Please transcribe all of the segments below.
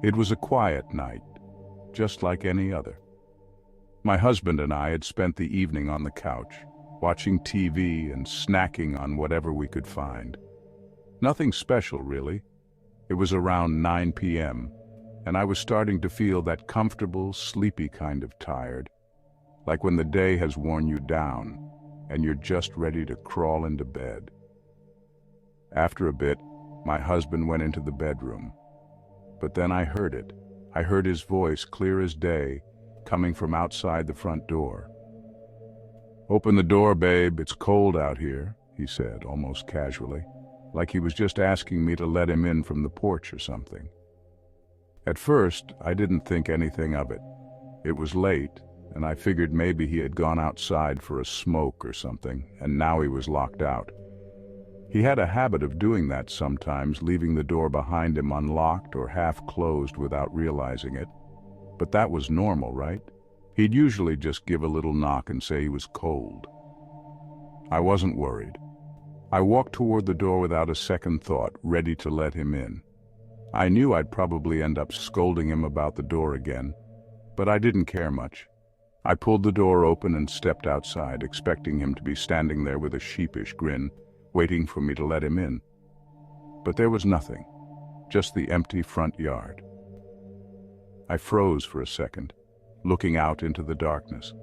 It was a quiet night, just like any other. My husband and I had spent the evening on the couch, watching TV and snacking on whatever we could find. Nothing special, really. It was around 9 p.m., and I was starting to feel that comfortable, sleepy kind of tired, like when the day has worn you down and you're just ready to crawl into bed. After a bit, my husband went into the bedroom. But then I heard it. I heard his voice clear as day, coming from outside the front door. "Open the door, babe, it's cold out here," he said, almost casually, like he was just asking me to let him in from the porch or something. At first, I didn't think anything of it. It was late, and I figured maybe he had gone outside for a smoke or something, and now he was locked out. He had a habit of doing that sometimes, leaving the door behind him unlocked or half-closed without realizing it. But that was normal, right? He'd usually just give a little knock and say he was cold. I wasn't worried. I walked toward the door without a second thought, ready to let him in. I knew I'd probably end up scolding him about the door again, but I didn't care much. I pulled the door open and stepped outside, expecting him to be standing there with a sheepish grin, waiting for me to let him in. But there was nothing, just the empty front yard. I froze for a second, looking out into the darkness.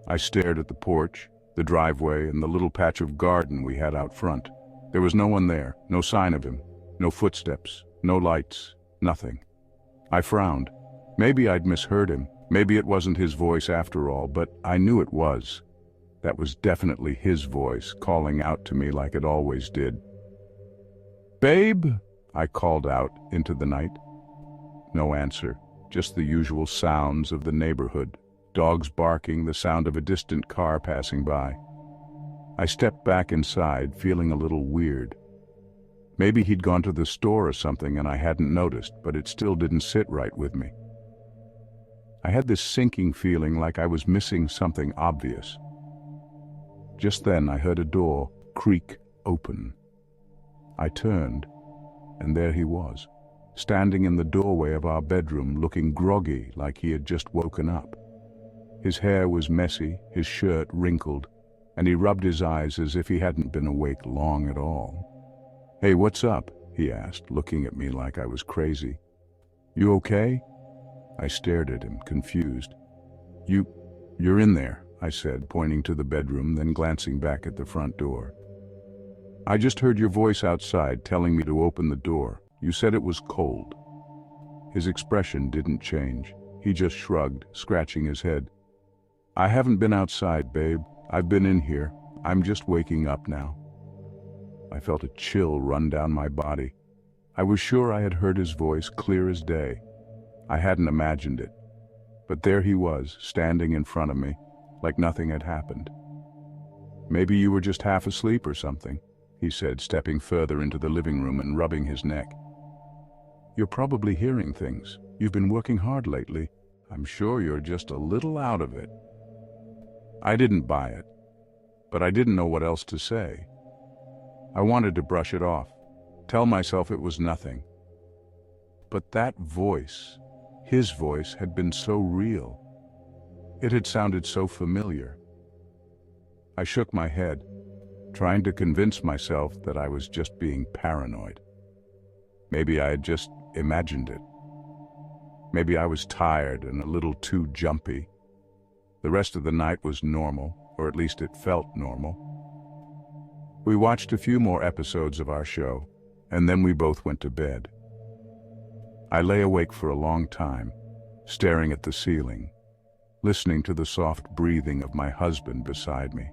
I stared at the porch, the driveway, and the little patch of garden we had out front. There was no one there, no sign of him, no footsteps, no lights, nothing. I frowned. Maybe I'd misheard him. Maybe it wasn't his voice after all, but I knew it was. That was definitely his voice, calling out to me like it always did. "Babe?" I called out into the night. No answer, just the usual sounds of the neighborhood. Dogs barking, the sound of a distant car passing by. I stepped back inside, feeling a little weird. Maybe he'd gone to the store or something and I hadn't noticed, but it still didn't sit right with me. I had this sinking feeling like I was missing something obvious. Just then I heard a door creak open. I turned, and there he was, standing in the doorway of our bedroom, looking groggy like he had just woken up. His hair was messy, his shirt wrinkled, and he rubbed his eyes as if he hadn't been awake long at all. "Hey, what's up?" he asked, looking at me like I was crazy. "You okay?" I stared at him, confused. You're in there," I said, pointing to the bedroom, then glancing back at the front door. "I just heard your voice outside telling me to open the door. You said it was cold." His expression didn't change. He just shrugged, scratching his head. "I haven't been outside, babe. I've been in here. I'm just waking up now." I felt a chill run down my body. I was sure I had heard his voice clear as day. I hadn't imagined it. But there he was, standing in front of me, like nothing had happened. "Maybe you were just half asleep or something," he said, stepping further into the living room and rubbing his neck. "You're probably hearing things. You've been working hard lately. I'm sure you're just a little out of it." I didn't buy it, but I didn't know what else to say. I wanted to brush it off, tell myself it was nothing. But that voice, his voice, had been so real. It had sounded so familiar. I shook my head, trying to convince myself that I was just being paranoid. Maybe I had just imagined it. Maybe I was tired and a little too jumpy. The rest of the night was normal, or at least it felt normal. We watched a few more episodes of our show, and then we both went to bed. I lay awake for a long time, staring at the ceiling, listening to the soft breathing of my husband beside me.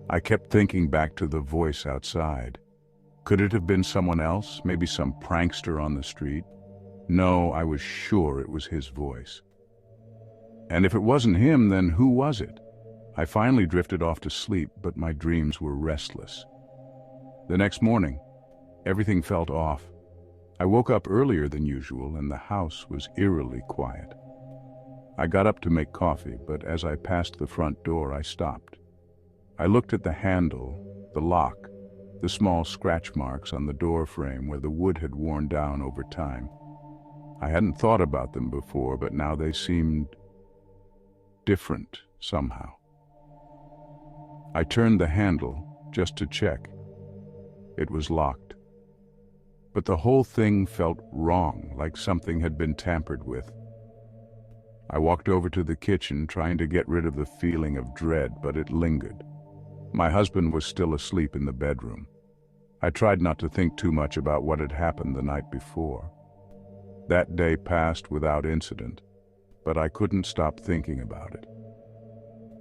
I kept thinking back to the voice outside. Could it have been someone else, maybe some prankster on the street? No, I was sure it was his voice. And if it wasn't him, then who was it? I finally drifted off to sleep, but my dreams were restless. The next morning, everything felt off. I woke up earlier than usual, and the house was eerily quiet. I got up to make coffee, but as I passed the front door, I stopped. I looked at the handle, the lock, the small scratch marks on the door frame where the wood had worn down over time. I hadn't thought about them before, but now they seemed different somehow. I turned the handle just to check. It was locked. But the whole thing felt wrong, like something had been tampered with. I walked over to the kitchen, trying to get rid of the feeling of dread, but it lingered. My husband was still asleep in the bedroom. I tried not to think too much about what had happened the night before. That day passed without incident, but I couldn't stop thinking about it.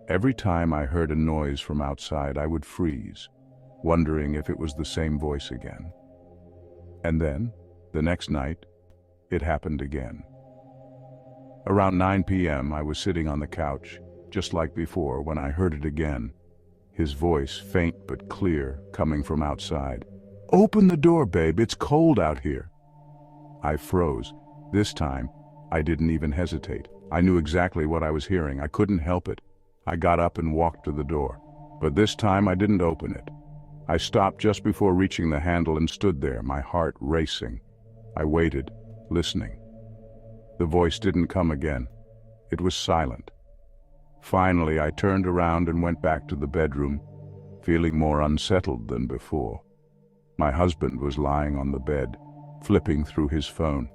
Every time I heard a noise from outside, I would freeze, wondering if it was the same voice again. And then, the next night, it happened again. Around 9 p.m., I was sitting on the couch, just like before, when I heard it again. His voice, faint but clear, coming from outside. "Open the door, babe, it's cold out here." I froze. This time, I didn't even hesitate. I knew exactly what I was hearing. I couldn't help it. I got up and walked to the door. But this time I didn't open it. I stopped just before reaching the handle and stood there, my heart racing. I waited, listening. The voice didn't come again. It was silent. Finally, I turned around and went back to the bedroom, feeling more unsettled than before. My husband was lying on the bed, flipping through his phone.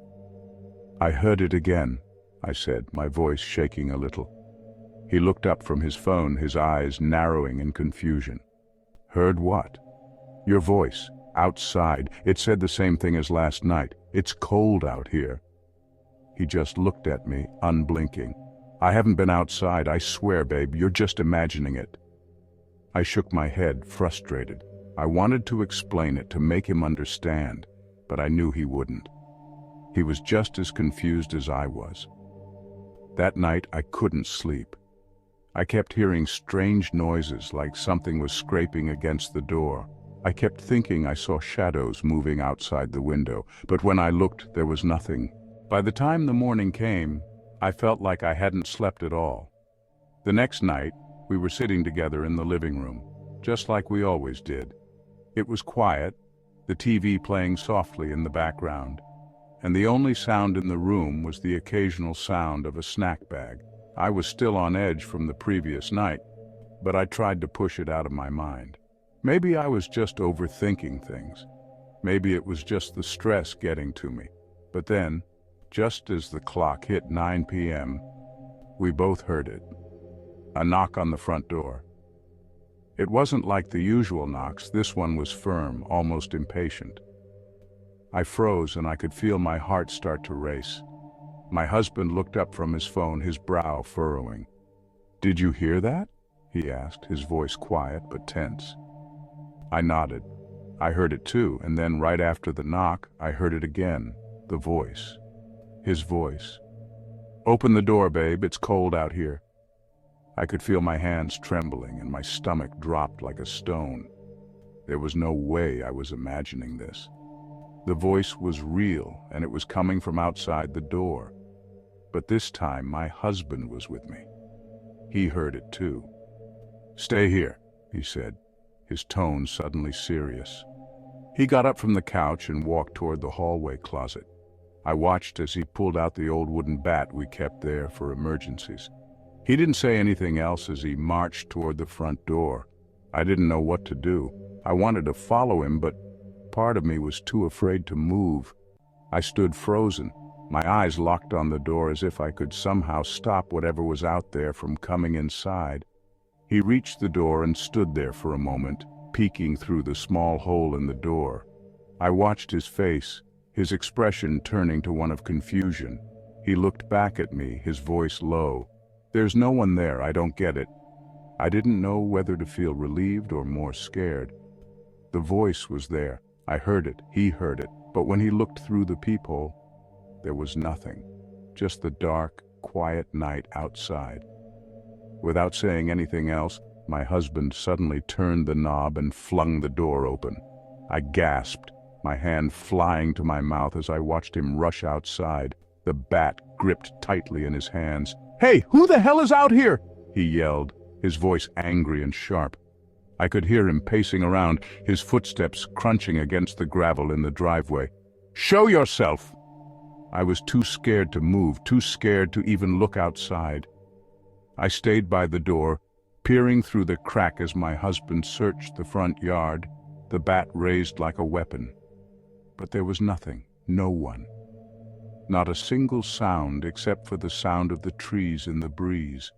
"I heard it again," I said, my voice shaking a little. He looked up from his phone, his eyes narrowing in confusion. "Heard what?" "Your voice, outside. It said the same thing as last night. It's cold out here." He just looked at me, unblinking. "I haven't been outside, I swear, babe, you're just imagining it." I shook my head, frustrated. I wanted to explain it, to make him understand, but I knew he wouldn't. He was just as confused as I was. That night, I couldn't sleep. I kept hearing strange noises, like something was scraping against the door. I kept thinking I saw shadows moving outside the window, but when I looked, there was nothing. By the time the morning came, I felt like I hadn't slept at all. The next night, we were sitting together in the living room, just like we always did. It was quiet, the TV playing softly in the background, and the only sound in the room was the occasional sound of a snack bag. I was still on edge from the previous night, but I tried to push it out of my mind. Maybe I was just overthinking things. Maybe it was just the stress getting to me. But then, just as the clock hit 9 p.m., we both heard it. A knock on the front door. It wasn't like the usual knocks. This one was firm, almost impatient. I froze and I could feel my heart start to race. My husband looked up from his phone, his brow furrowing. "Did you hear that?" he asked, his voice quiet but tense. I nodded. I heard it too, and then right after the knock, I heard it again, the voice. His voice. "Open the door, babe, it's cold out here." I could feel my hands trembling and my stomach dropped like a stone. There was no way I was imagining this. The voice was real, and it was coming from outside the door. But this time, my husband was with me. He heard it too. "Stay here," he said, his tone suddenly serious. He got up from the couch and walked toward the hallway closet. I watched as he pulled out the old wooden bat we kept there for emergencies. He didn't say anything else as he marched toward the front door. I didn't know what to do. I wanted to follow him, but part of me was too afraid to move. I stood frozen, my eyes locked on the door as if I could somehow stop whatever was out there from coming inside. He reached the door and stood there for a moment, peeking through the small hole in the door. I watched his face, his expression turning to one of confusion. He looked back at me, his voice low. "There's no one there, I don't get it." I didn't know whether to feel relieved or more scared. The voice was there. I heard it, he heard it, but when he looked through the peephole, there was nothing. Just the dark, quiet night outside. Without saying anything else, my husband suddenly turned the knob and flung the door open. I gasped, my hand flying to my mouth as I watched him rush outside, the bat gripped tightly in his hands. "Hey, who the hell is out here?" he yelled, his voice angry and sharp. I could hear him pacing around, his footsteps crunching against the gravel in the driveway. "Show yourself!" I was too scared to move, too scared to even look outside. I stayed by the door, peering through the crack as my husband searched the front yard, the bat raised like a weapon. But there was nothing, no one. Not a single sound except for the sound of the trees in the breeze.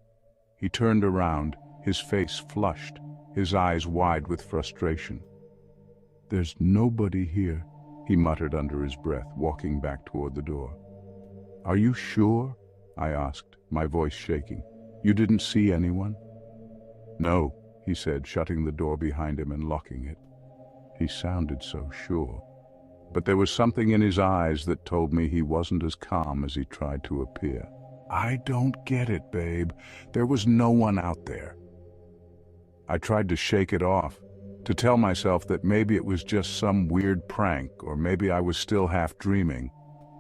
He turned around, his face flushed, his eyes wide with frustration. "There's nobody here," he muttered under his breath, walking back toward the door. "Are you sure?" I asked, my voice shaking. "You didn't see anyone?" "No," he said, shutting the door behind him and locking it. He sounded so sure. But there was something in his eyes that told me he wasn't as calm as he tried to appear. "I don't get it, babe. There was no one out there." I tried to shake it off, to tell myself that maybe it was just some weird prank, or maybe I was still half dreaming.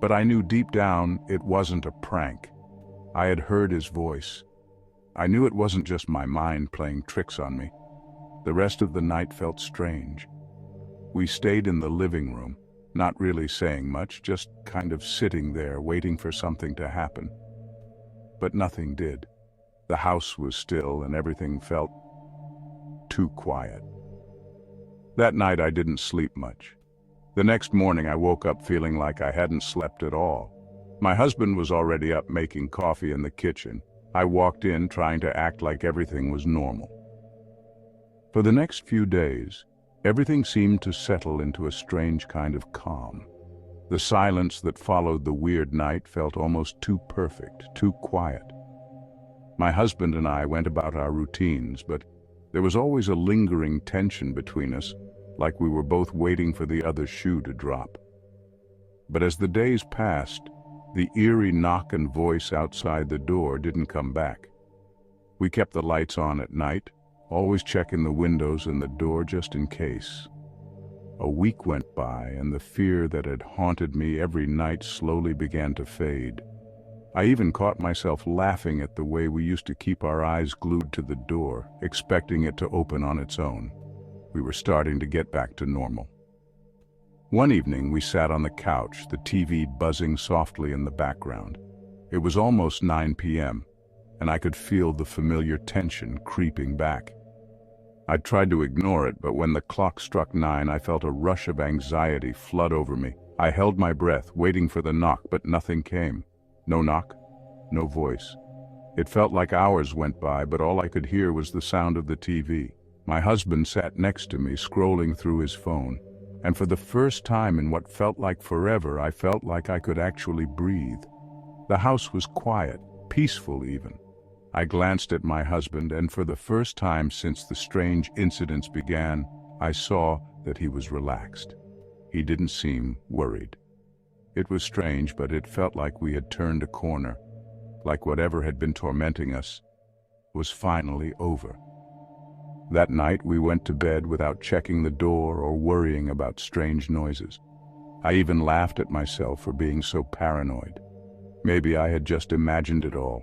But I knew deep down it wasn't a prank. I had heard his voice. I knew it wasn't just my mind playing tricks on me. The rest of the night felt strange. We stayed in the living room, not really saying much, just kind of sitting there waiting for something to happen. But nothing did. The house was still and everything felt too quiet. That night I didn't sleep much. The next morning I woke up feeling like I hadn't slept at all. My husband was already up making coffee in the kitchen. I walked in trying to act like everything was normal. For the next few days, everything seemed to settle into a strange kind of calm. The silence that followed the weird night felt almost too perfect, too quiet. My husband and I went about our routines, but there was always a lingering tension between us, like we were both waiting for the other shoe to drop. But as the days passed, the eerie knock and voice outside the door didn't come back. We kept the lights on at night, always checking the windows and the door just in case. A week went by, and the fear that had haunted me every night slowly began to fade. I even caught myself laughing at the way we used to keep our eyes glued to the door, expecting it to open on its own. We were starting to get back to normal. One evening we sat on the couch, the TV buzzing softly in the background. It was almost 9 p.m., and I could feel the familiar tension creeping back. I tried to ignore it, but when the clock struck 9, I felt a rush of anxiety flood over me. I held my breath, waiting for the knock, but nothing came. No knock, no voice. It felt like hours went by, but all I could hear was the sound of the TV. My husband sat next to me, scrolling through his phone, and for the first time in what felt like forever, I felt like I could actually breathe. The house was quiet, peaceful even. I glanced at my husband, and for the first time since the strange incidents began, I saw that he was relaxed. He didn't seem worried. It was strange, but it felt like we had turned a corner, like whatever had been tormenting us was finally over. That night we went to bed without checking the door or worrying about strange noises. I even laughed at myself for being so paranoid. Maybe I had just imagined it all,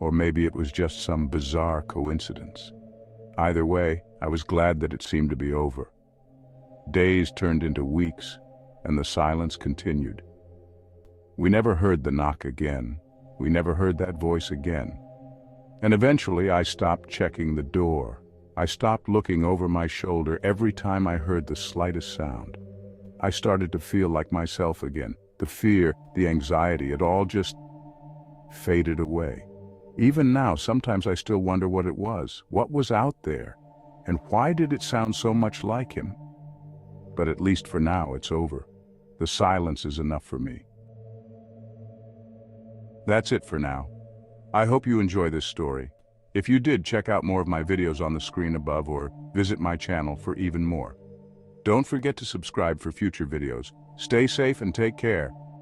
or maybe it was just some bizarre coincidence. Either way, I was glad that it seemed to be over. Days turned into weeks, and the silence continued. We never heard the knock again. We never heard that voice again. And eventually I stopped checking the door. I stopped looking over my shoulder every time I heard the slightest sound. I started to feel like myself again. The fear, the anxiety, it all just faded away. Even now, sometimes I still wonder what it was. What was out there? And why did it sound so much like him? But at least for now, it's over. The silence is enough for me. That's it for now. I hope you enjoy this story. If you did, check out more of my videos on the screen above or visit my channel for even more. Don't forget to subscribe for future videos. Stay safe and take care.